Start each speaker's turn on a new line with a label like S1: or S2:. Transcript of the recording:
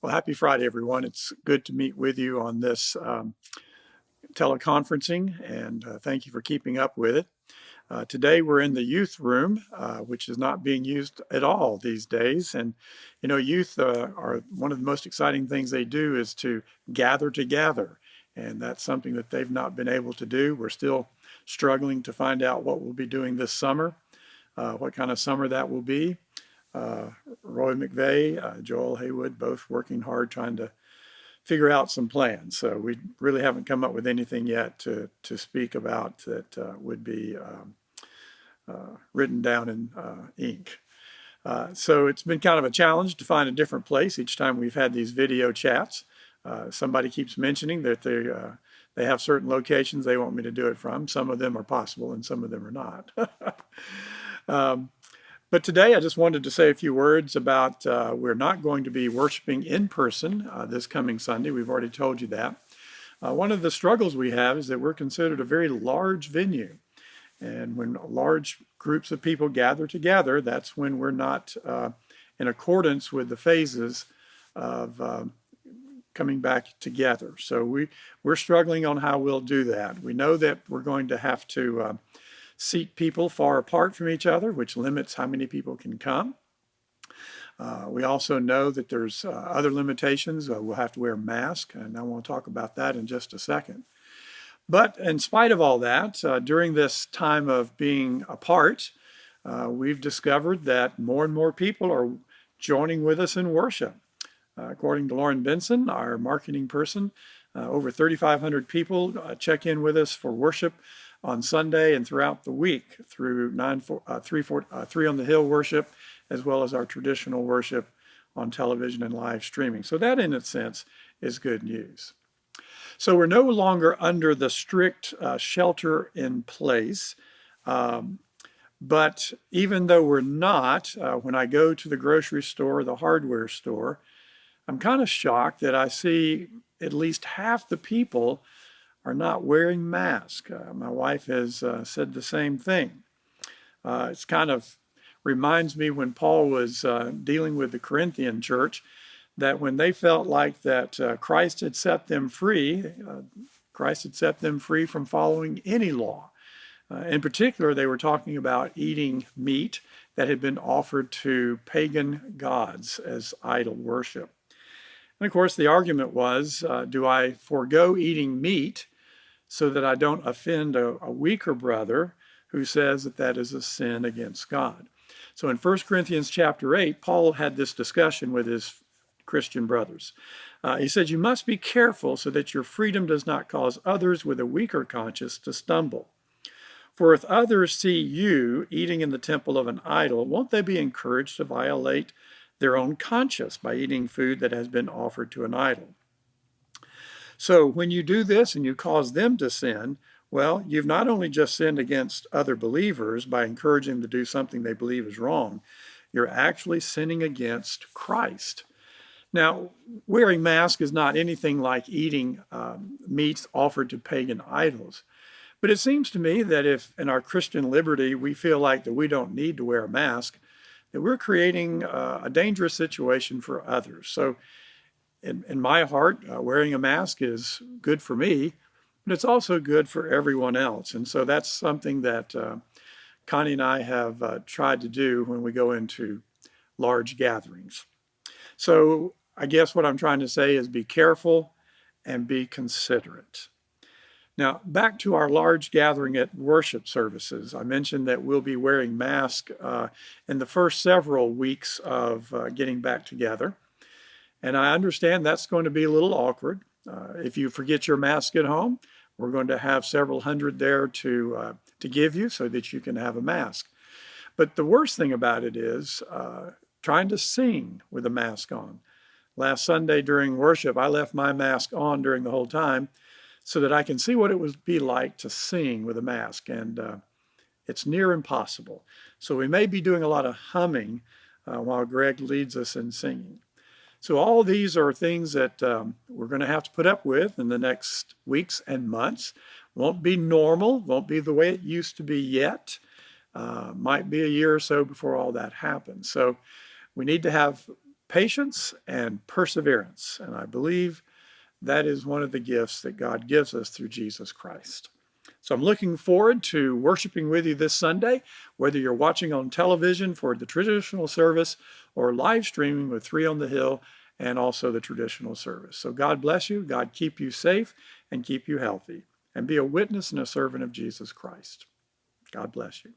S1: Well, happy Friday, everyone. It's good to meet with you on this teleconferencing, and thank you for keeping up with it. Today, we're in the youth room, which is not being used at all these days. And, you know, youth are one of the most exciting things they do is to gather together. And that's something that they've not been able to do. We're still struggling to find out what we'll be doing this summer, what kind of summer that will be. Roy McVeigh, Joel Haywood, both working hard trying to figure out some plans. So we really haven't come up with anything yet to speak about that would be written down in ink. So it's been kind of a challenge to find a different place each time we've had these video chats. Somebody keeps mentioning that they have certain locations they want me to do it from. Some of them are possible and some of them are not. But today I just wanted to say a few words about we're not going to be worshiping in person this coming Sunday. We've already told you that. One of the struggles we have is that we're considered a very large venue. And when large groups of people gather together, that's when we're not in accordance with the phases of coming back together. So we're struggling on how we'll do that. We know that we're going to have to seat people far apart from each other, which limits how many people can come. We also know that there's other limitations. We'll have to wear a mask, and I want to talk about that in just a second. But in spite of all that, during this time of being apart, we've discovered that more and more people are joining with us in worship. According to Lauren Benson, our marketing person, over 3,500 people check in with us for worship on Sunday and throughout the week through 3 on the Hill worship, as well as our traditional worship on television and live streaming. So that, in a sense, is good news. So we're no longer under the strict shelter in place. But even though we're not, when I go to the grocery store, the hardware store, I'm kind of shocked that I see at least half the people are not wearing masks. My wife has said the same thing. It's kind of reminds me when Paul was dealing with the Corinthian church, that when they felt like that Christ had set them free from following any law. In particular, they were talking about eating meat that had been offered to pagan gods as idol worship. And of course, the argument was, do I forego eating meat so that I don't offend a weaker brother who says that that is a sin against God? So in 1 Corinthians chapter 8, Paul had this discussion with his Christian brothers. He said, you must be careful so that your freedom does not cause others with a weaker conscience to stumble. For if others see you eating in the temple of an idol, won't they be encouraged to violate their own conscience by eating food that has been offered to an idol? So when you do this and you cause them to sin, well, you've not only just sinned against other believers by encouraging them to do something they believe is wrong, you're actually sinning against Christ. Now, wearing masks is not anything like eating meats offered to pagan idols. But it seems to me that if in our Christian liberty we feel like that we don't need to wear a mask, that we're creating a dangerous situation for others. So in my heart, wearing a mask is good for me, but it's also good for everyone else. And so that's something that Connie and I have tried to do when we go into large gatherings. So I guess what I'm trying to say is be careful and be considerate. Now, back to our large gathering at worship services. I mentioned that we'll be wearing masks in the first several weeks of getting back together. And I understand that's going to be a little awkward. If you forget your mask at home, we're going to have several hundred there to give you so that you can have a mask. But the worst thing about it is trying to sing with a mask on. Last Sunday during worship, I left my mask on during the whole time so that I can see what it would be like to sing with a mask. And it's near impossible. So we may be doing a lot of humming while Greg leads us in singing. So all these are things that we're going to have to put up with in the next weeks and months. Won't be normal, won't be the way it used to be yet. Might be a year or so before all that happens. So we need to have patience and perseverance. And I believe that is one of the gifts that God gives us through Jesus Christ. So I'm looking forward to worshiping with you this Sunday, whether you're watching on television for the traditional service or live streaming with Three on the Hill and also the traditional service. So God bless you. God keep you safe and keep you healthy, and be a witness and a servant of Jesus Christ. God bless you.